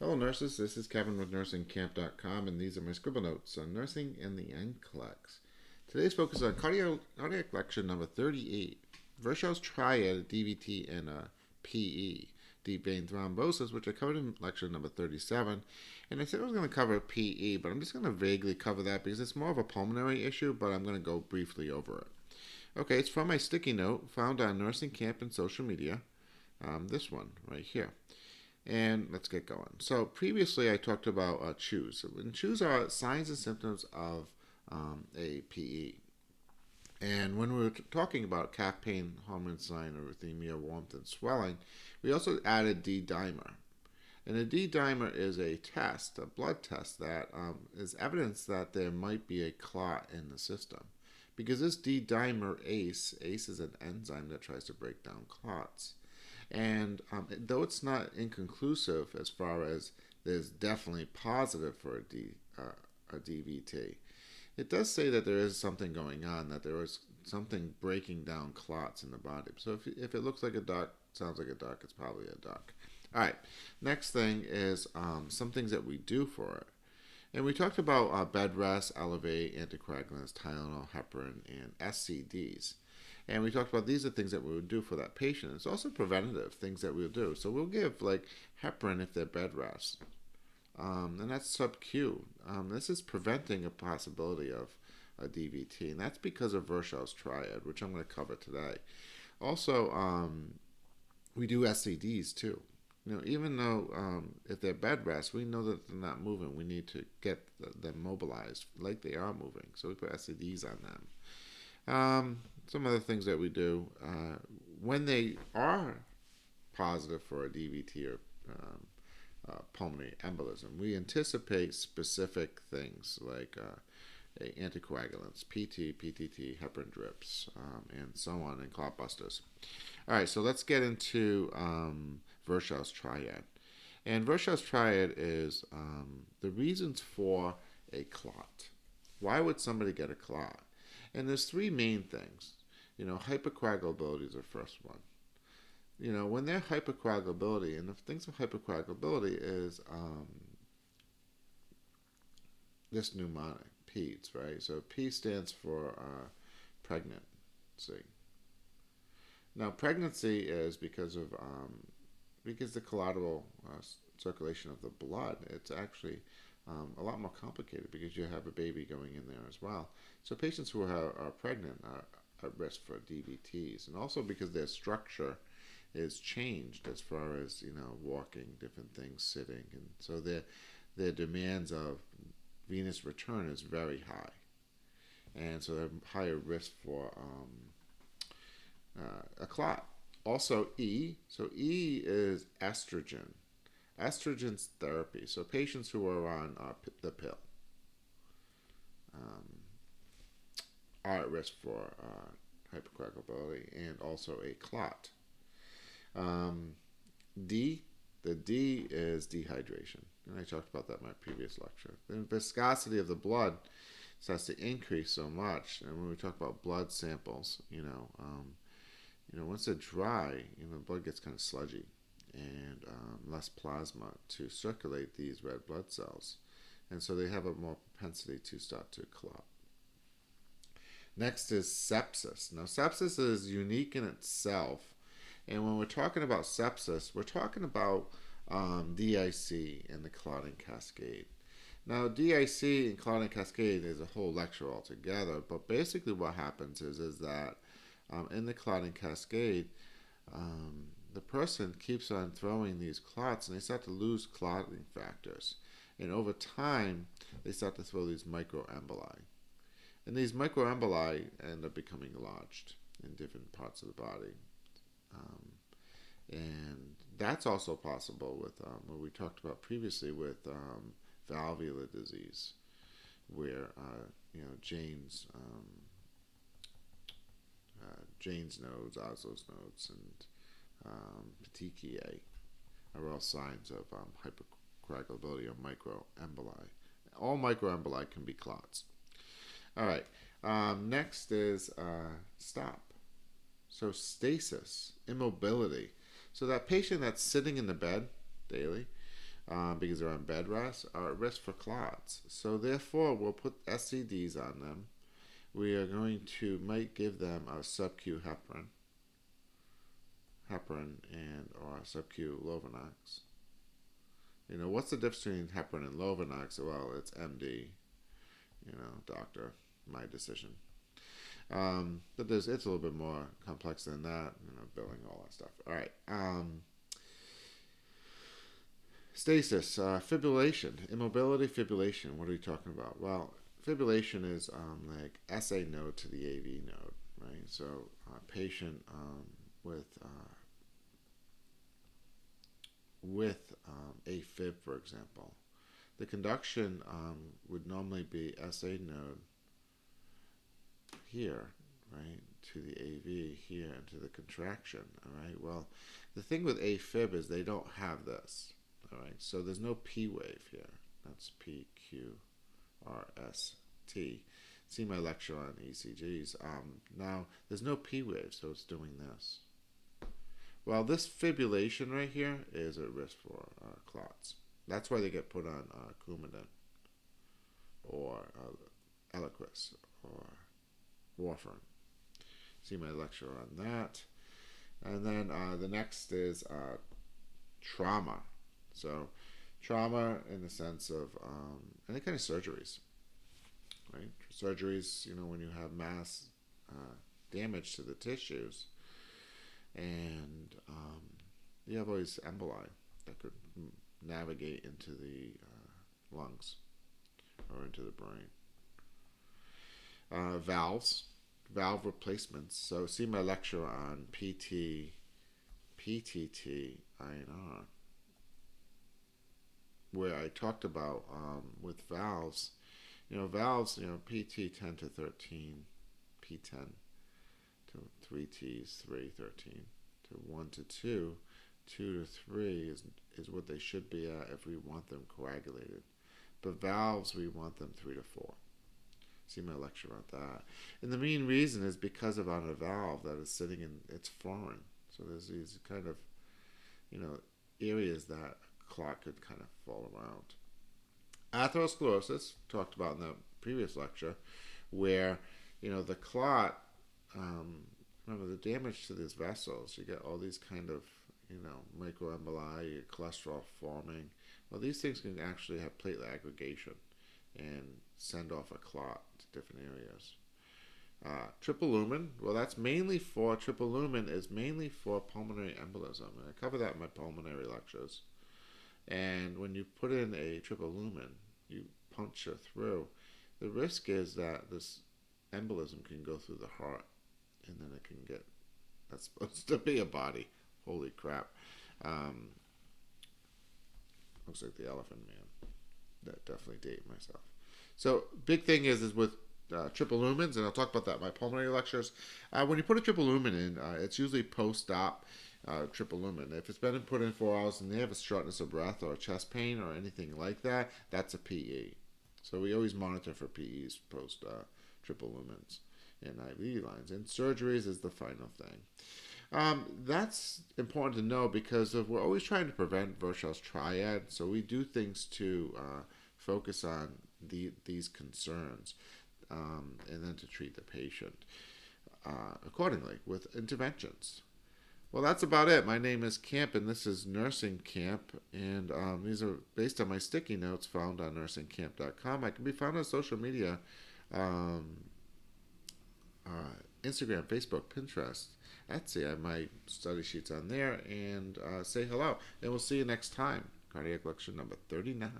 Hello, nurses. This is Kevin with NursingCamp.com, and these are my scribble notes on nursing and the NCLEX. Today's focus on cardiac lecture number 38, Virchow's triad, DVT, and PE, deep vein thrombosis, which I covered in lecture number 37. And I said I was going to cover PE, but I'm just going to vaguely cover that because it's more of a pulmonary issue, but I'm going to go briefly over it. Okay, it's from my sticky note found on Nursing Camp and social media. This one right here. And let's get going. So previously I talked about CHEWS. And CHEWS are signs and symptoms of a PE. And when we were talking about calf pain, hormone sign, erythemia, warmth, and swelling, we also added D-dimer. And a D-dimer is a test, a blood test, that is evidence that there might be a clot in the system. Because this D-dimer ACE is an enzyme that tries to break down clots. And though it's not inconclusive as far as there's definitely positive for a DVT, it does say that there is something going on, that there is something breaking down clots in the body. So if it looks like a duct, sounds like a duct, it's probably a duct. All right, next thing is some things that we do for it. And we talked about bed rest, Elevate, anticoagulants, Tylenol, heparin, and SCDs. And we talked about these are things that we would do for that patient. It's also preventative things that we'll do. So we'll give like heparin if they're bed rest. And that's sub-Q. This is preventing a possibility of a DVT. And that's because of Virchow's triad, which I'm going to cover today. Also, we do SCDs too. Even though if they're bed rest, we know that they're not moving. We need to get them mobilized like they are moving. So we put SCDs on them. Some other things that we do when they are positive for a DVT or pulmonary embolism, we anticipate specific things like anticoagulants, PT, PTT, heparin drips, and so on, and clot busters. All right, so let's get into Virchow's triad. And Virchow's triad is the reasons for a clot. Why would somebody get a clot? And there's three main things. Hypercoagulability is the first one. When they're hypercoagulability, and the things of hypercoagulability is this mnemonic, PEDS, right? So P stands for pregnancy. Now, pregnancy is because the collateral circulation of the blood. It's actually a lot more complicated because you have a baby going in there as well. So patients who are pregnant are at risk for DVTs, and also because their structure is changed as far as walking, different things, sitting, and so their demands of venous return is very high, and so they're higher risk for a clot. Also, so E is estrogen. Estrogen's therapy. So patients who are on the pill are at risk for hypercoagulability and also a clot. D, the D is dehydration. And I talked about that in my previous lecture. The viscosity of the blood starts to increase so much. And when we talk about blood samples, once they're dry, blood gets kind of sludgy and less plasma to circulate these red blood cells. And so they have a more propensity to start to clot. Next is sepsis. Now, sepsis is unique in itself. And when we're talking about sepsis, we're talking about DIC and the clotting cascade. Now, DIC and clotting cascade is a whole lecture altogether. But basically what happens is that in the clotting cascade, the person keeps on throwing these clots, and they start to lose clotting factors. And over time, they start to throw these microemboli. And these microemboli end up becoming lodged in different parts of the body. And that's also possible with what we talked about previously with valvular disease, where Jane's nodes, Oslo's nodes, and petechiae are all signs of hypercoagulability or microemboli. All microemboli can be clots. All right. Next is stop. So stasis, immobility. So that patient that's sitting in the bed daily, because they're on bed rest, are at risk for clots. So therefore, we'll put SCDs on them. We are going to might give them a sub-Q heparin and or sub-Q Lovenox. What's the difference between heparin and Lovenox? Well, it's MD, doctor, my decision. But it's a little bit more complex than that, billing, all that stuff. All right. Stasis, fibrillation, immobility, fibrillation. What are we talking about? Well, fibrillation is like SA node to the AV node, right? So a patient with AFib, for example, the conduction would normally be SA node here, right, to the AV here, and to the contraction, all right? Well, the thing with AFib is they don't have this, all right? So there's no P wave here. That's P, Q, R, S, T. See my lecture on ECGs. Now, there's no P wave, so it's doing this. Well, this fibrillation right here is a risk for clots. That's why they get put on Coumadin or Eliquis or warfarin. See my lecture on that. And then the next is trauma. So trauma in the sense of any kind of surgeries, right? Surgeries, when you have mass damage to the tissues, and you have always emboli that could navigate into the lungs or into the brain. Valve replacements. So see my lecture on PT, PTT, INR, where I talked about with valves, valves, PT 10 to 13, P10 to 3Ts, 3, 13, to 1 to 2, 2 to 3 is what they should be at if we want them coagulated. But valves, we want them 3 to 4. See my lecture on that. And the main reason is because of on a valve that is sitting in, it's foreign. So there's these kind of, areas that clot could kind of fall around. Atherosclerosis, talked about in the previous lecture, where, the clot, remember the damage to these vessels, you get all these kind of, microemboli, cholesterol forming. Well, these things can actually have platelet aggregation and send off a clot to different areas. Triple lumen, well, triple lumen is mainly for pulmonary embolism. And I cover that in my pulmonary lectures. And when you put in a triple lumen, you puncture through. The risk is that this embolism can go through the heart, and then it can get, that's supposed to be a body. Holy crap. Looks like the Elephant Man. That definitely dated myself. So big thing is with triple lumens, and I'll talk about that in my pulmonary lectures. When you put a triple lumen in, it's usually post-op triple lumen. If it's been put in 4 hours and they have a shortness of breath or chest pain or anything like that, that's a PE. So we always monitor for PEs post triple lumens and IV lines. And surgeries is the final thing. That's important to know because we're always trying to prevent Virchow's triad. So we do things to focus on these concerns and then to treat the patient accordingly with interventions. Well, that's about it. My name is Camp, and this is Nursing Camp, and these are based on my sticky notes found on nursingcamp.com. I can be found on social media, Instagram, Facebook, Pinterest, Etsy. I have my study sheets on there, and say hello. And we'll see you next time. Cardiac lecture number 39.